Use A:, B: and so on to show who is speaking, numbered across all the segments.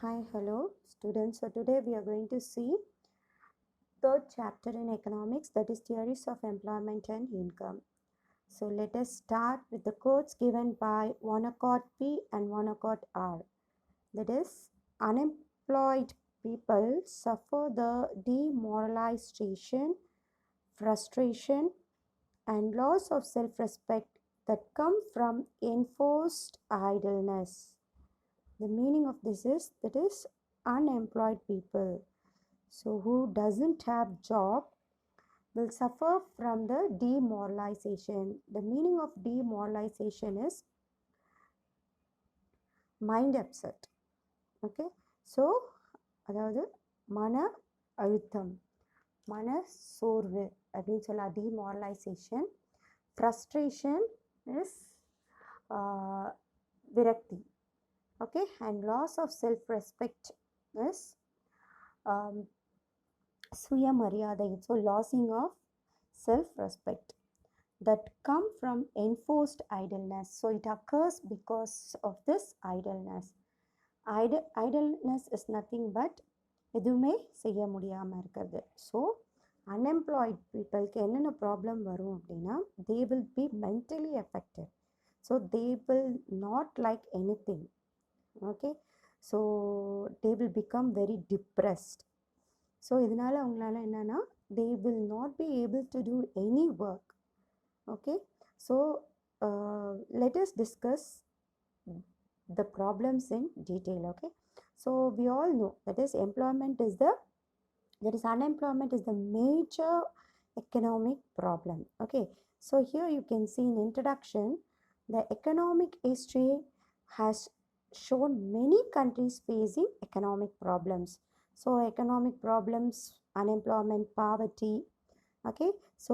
A: Hi, hello students. So today we are going to see third chapter in economics, that is theories of employment and income. So let us start with the quotes given by Vonnegut P and Vonnegut R. That is, unemployed people suffer the demoralization, frustration, and loss of self-respect that come from enforced idleness. The meaning of this is that is unemployed people, so who doesn't have job, will suffer from the demoralization. The meaning of demoralization is mind upset. Okay, so அதாவது மன அழுத்தம், மன சோர்வு அப்படின்னு சொல்லலாம். demoralization. Frustration is விரக்தி. Okay, and loss of self-respect is சுயமரியாதை. So losing of self-respect that come from enforced idleness. So it occurs because of this idleness. Idleness is nothing but எதுவுமே செய்ய முடியாமல் இருக்கிறது. ஸோ அன்எம்ப்ளாய்ட் பீப்புளுக்கு என்னென்ன problem வரும் அப்படின்னா, they will be mentally affected. So they will not like anything. Okay, so they will become very depressed. So இதனால் அவங்களால என்னென்னா, they will not be able to do any work. Okay, so let us discuss the problems in detail. Okay, so we all know that is unemployment is the major economic problem. Okay, so here you can see in introduction, the economic history has shown many countries facing economic problems. So economic problems, unemployment, poverty. Okay, so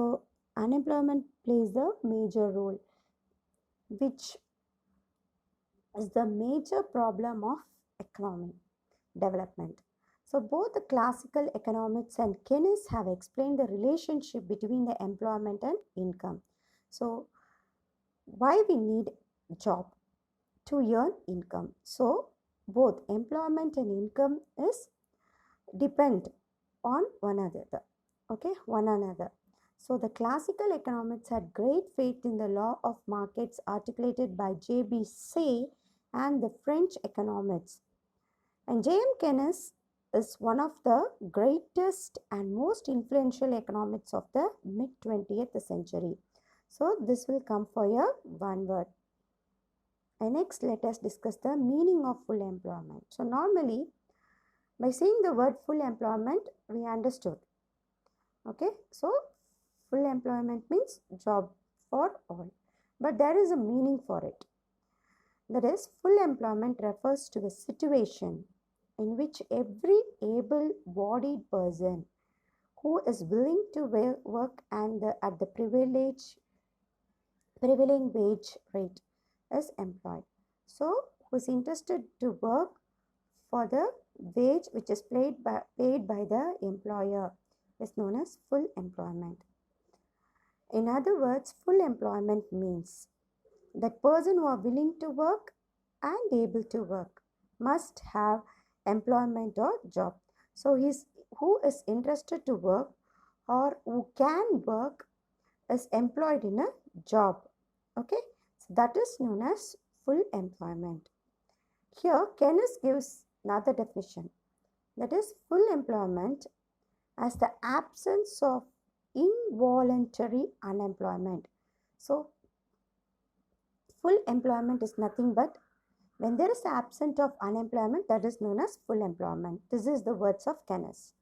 A: unemployment plays the major role, which is the major problem of economic development. So both the classical economics and Keynes have explained the relationship between the employment and income. So why we need job? To earn income. So both employment and income is depend on one another. Okay, one another. So the classical economics had great faith in the law of markets articulated by J.B. Say and the French economists. And J.M. Keynes is one of the greatest and most influential economists of the mid-20th century. So this will come for your one word. And next, let us discuss the meaning of full employment. So normally, by saying the word full employment, we understood. Okay, so full employment means job for all. But there is a meaning for it. That is, full employment refers to a situation in which every able-bodied person who is willing to work and at the prevailing wage rate is employed. So who is interested to work for the wage which is paid by the employer is known as full employment. In other words, full employment means that person who are willing to work and able to work must have employment or job. So who is interested to work or who can work is employed in a job. Okay, so that is known as full employment. Here Keynes gives another definition, that is full employment as the absence of involuntary unemployment. So full employment is nothing but when there is absence of unemployment, that is known as full employment. This is the words of Keynes.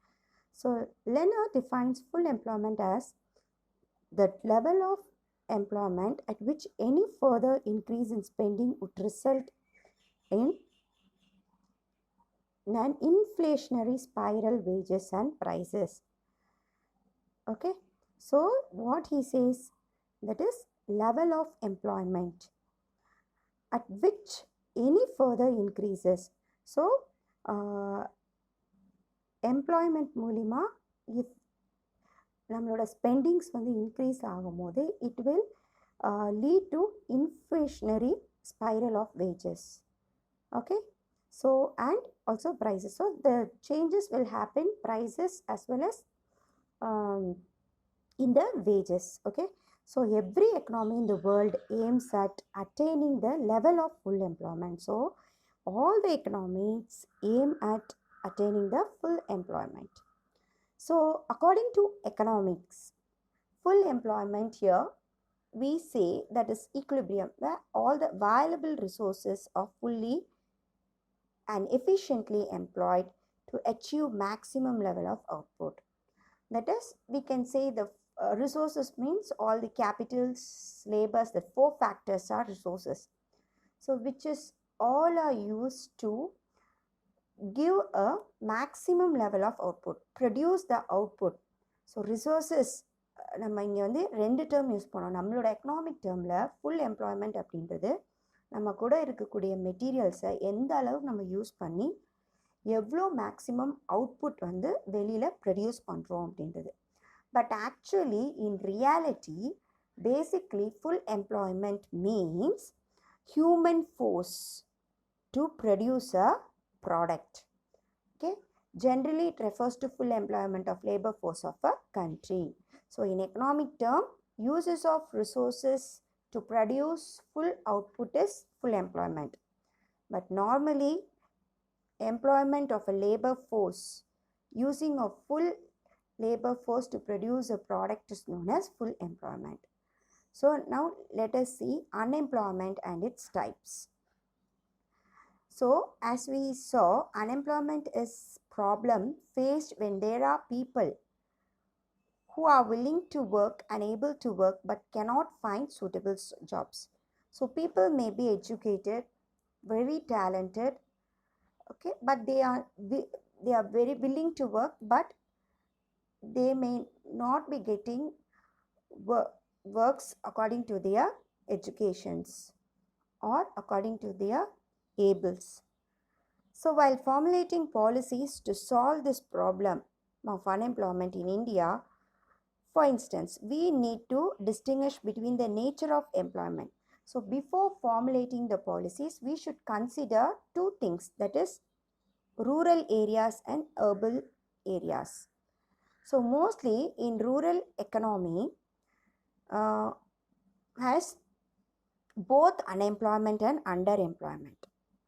A: So Leonard defines full employment as the level of employment at which any further increase in spending would result in an inflationary spiral wages and prices. Okay, so what he says, that is level of employment at which any further increases. So employment மூலிமா if நம்மளோட spendings வந்து increase ஆகும்போது it will lead to inflationary spiral of wages. Okay, So, and also prices. So, the changes will happen prices as well as in the wages. Okay. So, every economy in the world aims at attaining the level of full employment. So, all the economies aim at attaining the full employment. So, according to economics, full employment here we say that is equilibrium, where all the available resources are fully and efficiently employed to achieve maximum level of output. That is, we can say the resources means all the capitals, labors, the four factors are resources. So, which is all are used to give a maximum level of output, produce the output. So, resources நம்ம இங்கே வந்து ரெண்டு term use பண்ணோம். நம்மளோட economic டேர்மில் full employment அப்படின்றது நம்ம கூட இருக்கக்கூடிய மெட்டீரியல்ஸை எந்த அளவுக்கு நம்ம யூஸ் பண்ணி எவ்வளோ மேக்ஸிமம் அவுட்புட் வந்து வெளியில் ப்ரொடியூஸ் பண்ணுறோம் அப்படின்றது. But actually in reality basically full employment means human force to produce a product. Okay, generally it refers to full employment of labor force of a country. So in economic term, uses of resources to produce full output is full employment. But normally employment of a labor force, using of full labor force to produce a product is known as full employment. So now let us see unemployment and its types. So, as we saw, unemployment is problem faced when there are people who are willing to work and able to work but cannot find suitable jobs. So, people may be educated, very talented, okay, but they are very willing to work, but they may not be getting works according to their educations or according to their ables. So, while formulating policies to solve this problem of unemployment in India, for instance, we need to distinguish between the nature of employment. So, before formulating the policies, we should consider two things, that is rural areas and urban areas. So, mostly in rural economy has both unemployment and underemployment.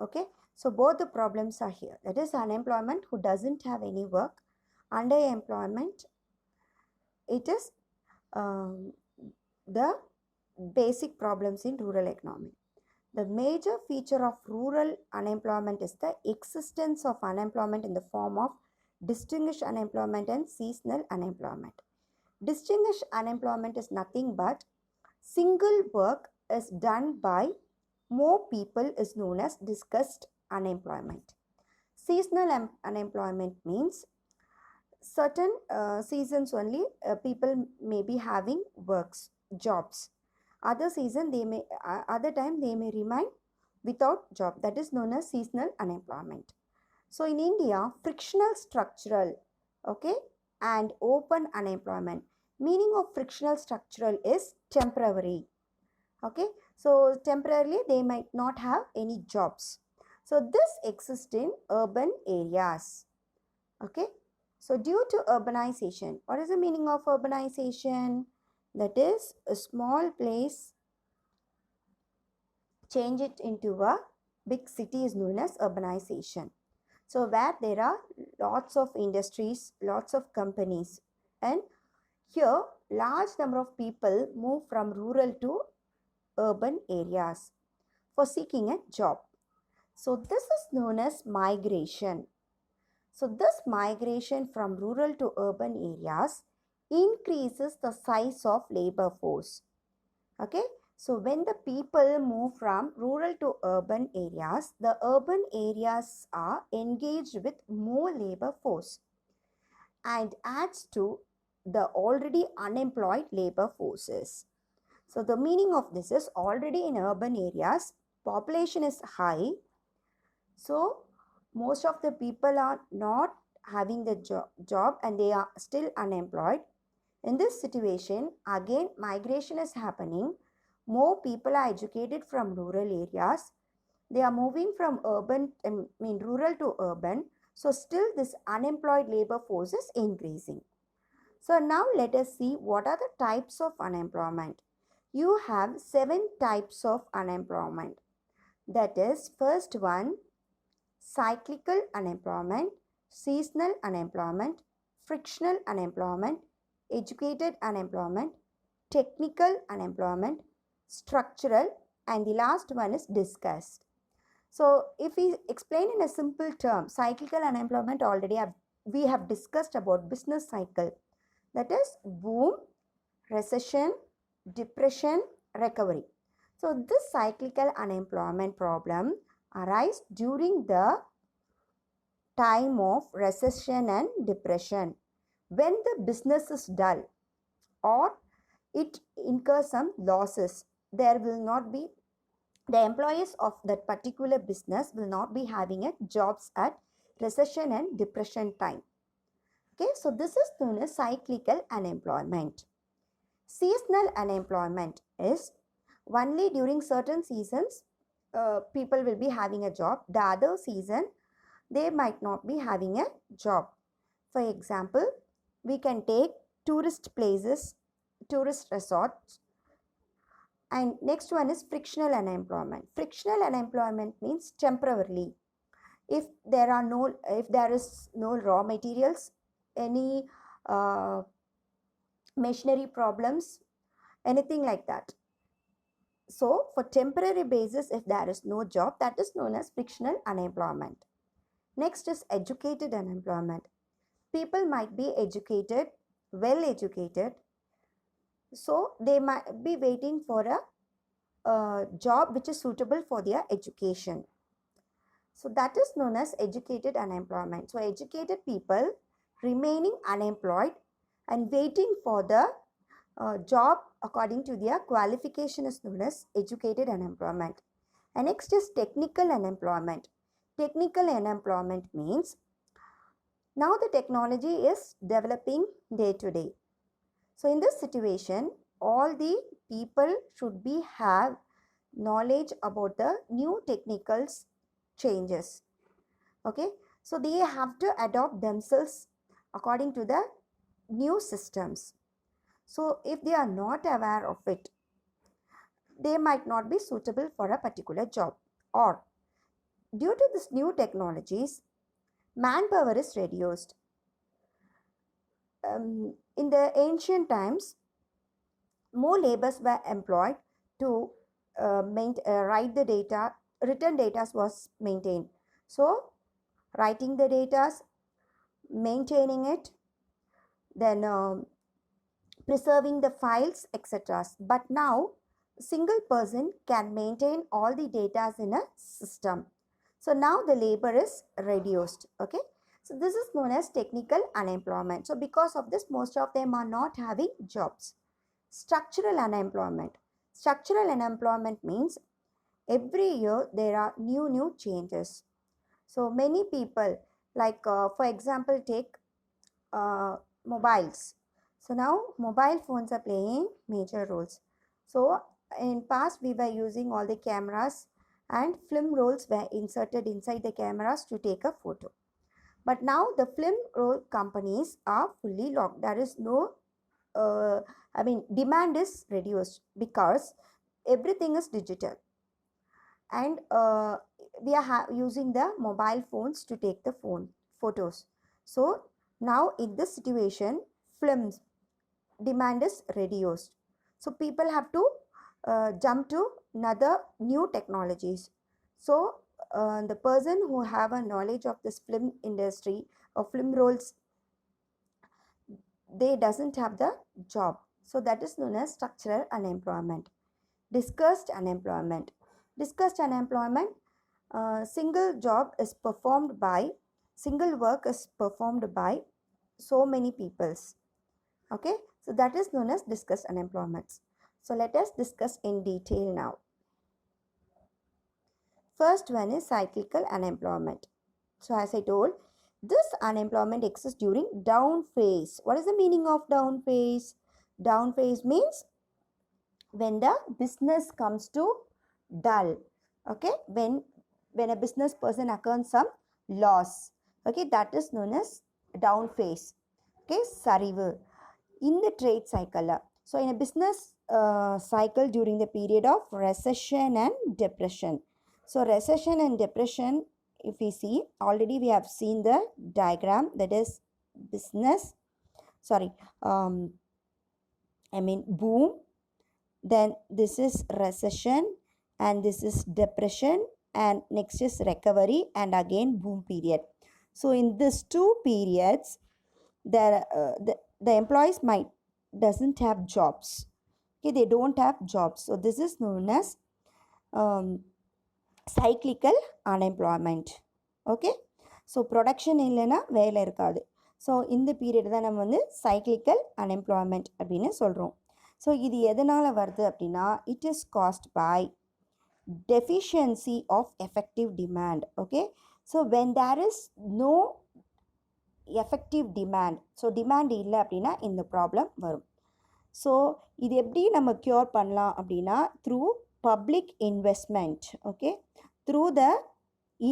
A: Okay, so both the problems are here, that is unemployment who doesn't have any work, underemployment, it is the basic problems in rural economy. The major feature of rural unemployment is the existence of unemployment in the form of distinguished unemployment and seasonal unemployment. Distinguished unemployment is nothing but single work is done by more people is known as discussed unemployment. Seasonal unemployment means certain seasons only people may be having works, jobs. Other season they may other time they may remain without job, that is known as seasonal unemployment. So in India, frictional structural, okay, and open unemployment. Meaning of frictional structural is temporary. Okay, so temporarily they might not have any jobs. So this exists in urban areas. Okay, so due to urbanization, what is the meaning of urbanization? That is a small place, change it into a big city is known as urbanization. So where there are lots of industries, lots of companies, and here large number of people move from rural to urban areas for seeking a job. So this is known as migration. So this migration from rural to urban areas increases the size of labor force. Okay, so when the people move from rural to urban areas, the urban areas are engaged with more labor force and adds to the already unemployed labor forces. So the meaning of this is already in urban areas, population is high. So most of the people are not having the job and they are still unemployed. In this situation, again migration is happening. More people are educated from rural areas. they are moving from rural to urban. So still this unemployed labor force is increasing. So now let us see what are the types of unemployment. You have 7 types of unemployment. That is, first one, cyclical unemployment, seasonal unemployment, frictional unemployment, educated unemployment, technical unemployment, structural, and the last one is discussed. So if we explain in a simple term, cyclical unemployment we have discussed about business cycle. That is boom, recession, depression, recovery. So this cyclical unemployment problem arises during the time of recession and depression, when the business is dull or it incurs some losses. There will not be, the employees of that particular business will not be having a jobs at recession and depression time. Okay, so this is known as cyclical unemployment. Seasonal unemployment is only during certain seasons people will be having a job. The other season they might not be having a job. For example, we can take tourist places, tourist resorts. And next one is frictional unemployment. Frictional unemployment means temporarily. If there is no raw materials, any machinery problems, anything like that. So for temporary basis, if there is no job, that is known as frictional unemployment. Next is educated unemployment. People might be educated, well educated, so they might be waiting for a job which is suitable for their education. So that is known as educated unemployment. So educated people remaining unemployed and waiting for the job according to their qualification is known as educated unemployment. And next is technical unemployment. Technical unemployment means now the technology is developing day to day. So in this situation, all the people should be have knowledge about the new technicals changes. Okay, so they have to adopt themselves according to the new systems. So if they are not aware of it, they might not be suitable for a particular job. Or due to this new technologies, manpower is reduced. In the ancient times, more laborers were employed to write the data, written data was maintained. So writing the data, maintaining it, then preserving the files, etc. But now single person can maintain all the data in a system. So now the labor is reduced. Okay, so this is known as technical unemployment. So because of this, most of them are not having jobs. Structural unemployment. Structural unemployment means every year there are new changes. So many people, like for example, take mobiles. So now mobile phones are playing major roles. So in past we were using all the cameras and film rolls were inserted inside the cameras to take a photo. But now the film roll companies are fully locked. There is no demand is reduced because everything is digital, and we are using the mobile phones to take the photos. So now in this situation, films demand is reduced. So people have to jump to another new technologies. So the person who have a knowledge of this film industry or film rolls, they doesn't have the job. So that is known as structural unemployment. Discussed unemployment. Discussed unemployment, single work is performed by so many peoples. Okay, so that is known as discussed unemployment. So let us discuss in detail now. First one is cyclical unemployment. So as I told, this unemployment exists during down phase. What is the meaning of down phase? Down phase means when the business comes to dull. Okay, when when a business person occurs some loss. Okay, that is known as down phase. Okay, சரிவு in the trade cycle. So in a business cycle during the period of recession and depression. So recession and depression, if we see, already we have seen the diagram, that is business, boom, then this is recession, and this is depression, and next is recovery, and again boom period. So in these two periods, the employees might doesn't have jobs. Okay, they don't have jobs. So this is known as cyclical unemployment. Okay, so production இல்லைன்னா வேலை இருக்காது. So இந்த period தான் நம்ம வந்து cyclical unemployment அப்படின்னு சொல்கிறோம். So இது எதனால் வருது அப்படின்னா, it is caused by deficiency of effective demand. Okay, so when there is no effective demand, so demand இல்லை அப்படின்னா இந்த ப்ராப்ளம் வரும். ஸோ இது எப்படி நம்ம க்யூர் பண்ணலாம் அப்படின்னா, through public investment. Okay, through the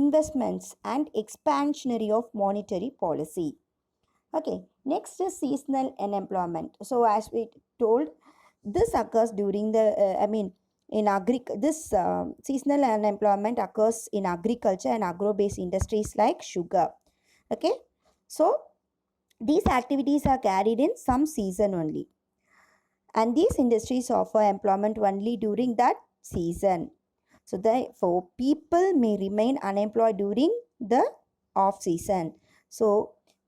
A: investments and expansionary of monetary policy. Okay, next is seasonal unemployment. So as we told, this occurs during the seasonal unemployment occurs in agriculture and agro-based industries like sugar. Okay, so these activities are carried in some season only, and these industries offer employment only during that season. So therefore people may remain unemployed during the off season. So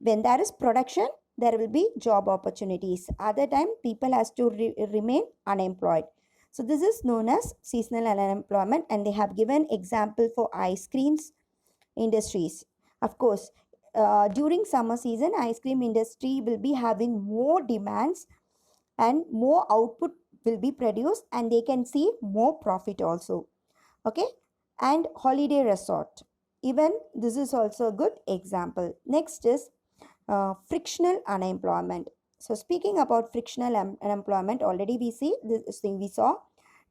A: when there is production, there will be job opportunities. Other time people has to remain unemployed. So this is known as seasonal unemployment, and they have given example for ice creams industries. Of course, during summer season, ice cream industry will be having more demands and more output will be produced, and they can see more profit also. Okay, and holiday resort, even this is also a good example. Next is frictional unemployment. So speaking about frictional unemployment, already we see this thing, we saw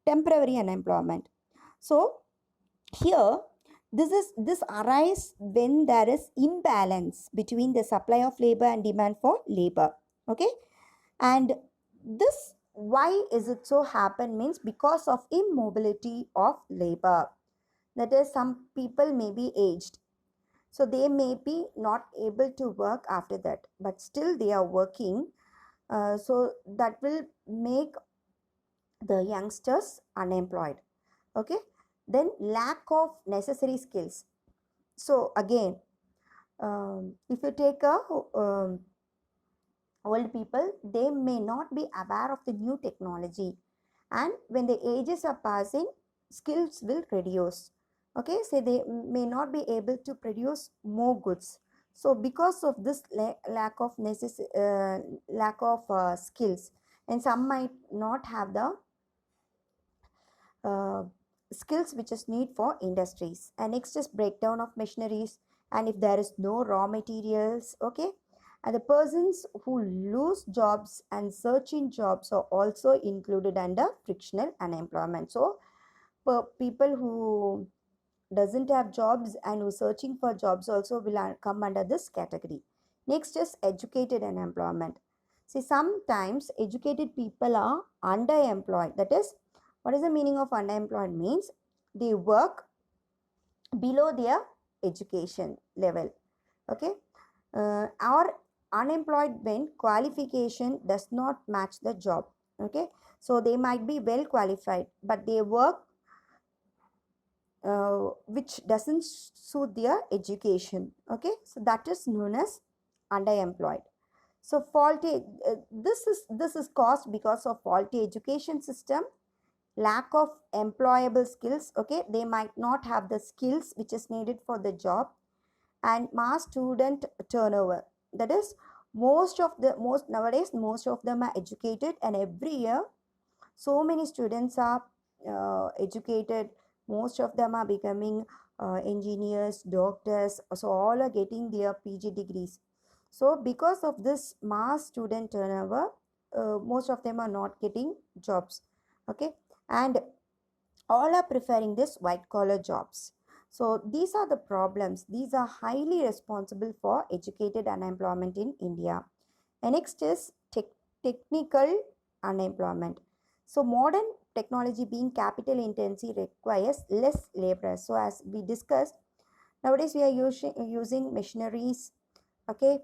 A: temporary unemployment. So here this arises when there is imbalance between the supply of labor and demand for labor. Okay, and this, why is it so happen means because of immobility of labor. That is, some people may be aged, so they may be not able to work after that, but still they are working. So that will make the youngsters unemployed. Okay, then lack of necessary skills. So again, if you take a old people, they may not be aware of the new technology, and when the ages are passing, skills will reduce. Okay, so they may not be able to produce more goods. So because of this lack of skills, and some might not have the skills which is need for industries. And next is breakdown of machineries, and if there is no raw materials. Okay, and the persons who lose jobs and searching jobs are also included under frictional unemployment. So people who doesn't have jobs and who searching for jobs also will come under this category. Next is educated unemployment. See, sometimes educated people are underemployed. That is, what is the meaning of underemployed means? They work below their education level. Okay, or unemployed when qualification does not match the job. Okay, so they might be well qualified, but they work which doesn't suit their education. Okay, so that is known as underemployed. So faulty, this is caused because of faulty education system, lack of employable skills. Okay, they might not have the skills which is needed for the job, and mass student turnover. That is, nowadays most of them are educated, and every year so many students are educated. Most of them are becoming engineers, doctors, so all are getting their PG degrees. So because of this mass student turnover, most of them are not getting jobs. Okay, and all are preferring this white collar jobs. So these are the problems. These are highly responsible for educated unemployment in India. And next is technical unemployment. So modern technology being capital intensive requires less laborers. So as we discussed, nowadays we are using machineries, okay.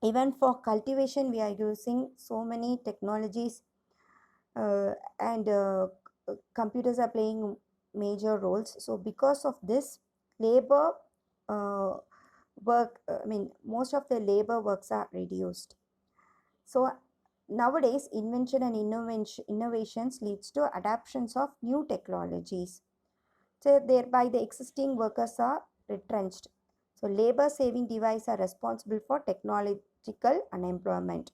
A: Even for cultivation we are using so many technologies, and computers are playing major roles. So because of this, labor uh, most of the labor works are reduced. So nowadays invention and innovations leads to adoptions of new technologies. So thereby the existing workers are retrenched. So labor saving devices are responsible for technological unemployment.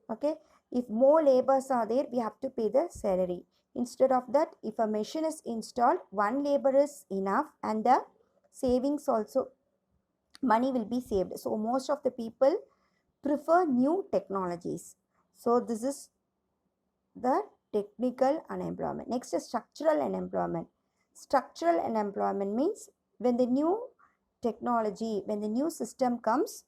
A: Okay, if more laborers are there, we have to pay the salary. Instead of that, if a machine is installed, one labor is enough, and the savings also, money will be saved. So most of the people prefer new technologies. So this is the technical unemployment. Next is structural unemployment. Structural unemployment means when the new technology, when the new system comes,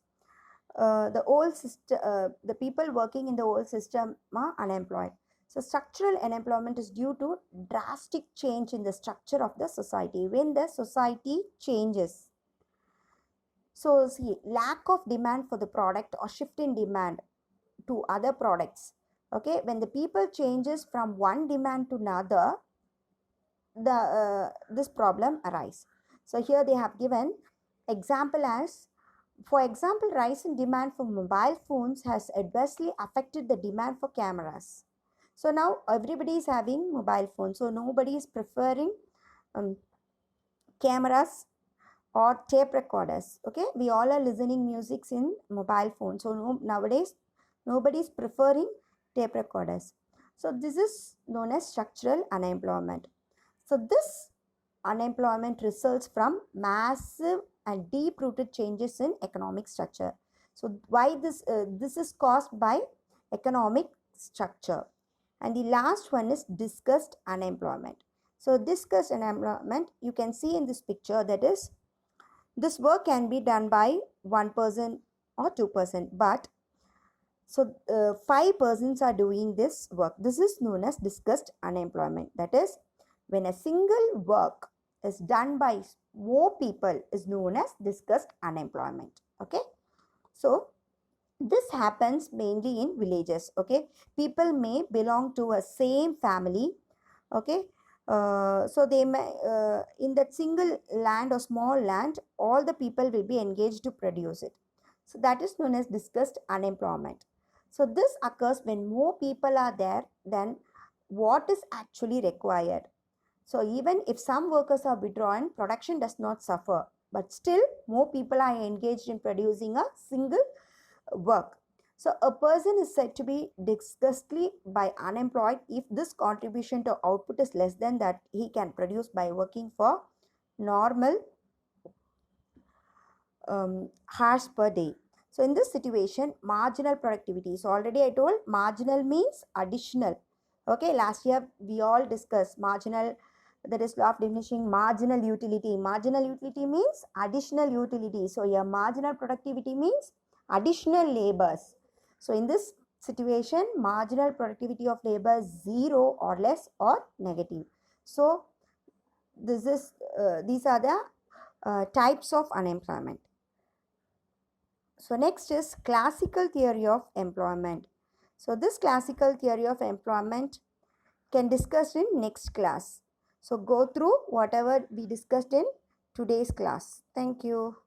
A: the old system, the people working in the old system are unemployed. So structural unemployment is due to drastic change in the structure of the society. When the society changes, so see, lack of demand for the product or shift in demand to other products. Okay, when the people changes from one demand to another, the this problem arise. So here they have given example as, for example, rise in demand for mobile phones has adversely affected the demand for cameras. So now everybody is having mobile phones, so nobody is preferring um, cameras or tape recorders. Okay, we all are listening musics in mobile phones, so nowadays nobody is preferring tape recorders. So this is known as structural unemployment. So this unemployment results from massive and deep-rooted changes in economic structure. So why this is caused by economic structure. And the last one is discussed unemployment. So discussed unemployment, you can see in this picture, that is, this work can be done by one person or two person, but so 5 persons are doing this work. This is known as discussed unemployment. That is, when a single work is done by more people is known as discussed unemployment. Okay, so this happens mainly in villages. Okay, people may belong to a same family. Okay, so they may in that single land or small land, all the people will be engaged to produce it. So that is known as discussed unemployment. So this occurs when more people are there than what is actually required. So even if some workers are withdrawn, production does not suffer, but still more people are engaged in producing a single work. So a person is said to be disgustedly by unemployed if this contribution to output is less than that he can produce by working for normal hours per day. So in this situation, marginal productivity. So already I told marginal means additional. Okay, last year we all discussed marginal, that is law of diminishing marginal utility. Marginal utility means additional utility. So your marginal productivity means additional labors. So in this situation, marginal productivity of labor is 0 or less or negative. So these are the types of unemployment. So next is classical theory of employment. So this classical theory of employment can discuss in next class. So go through whatever we discussed in today's class. Thank you.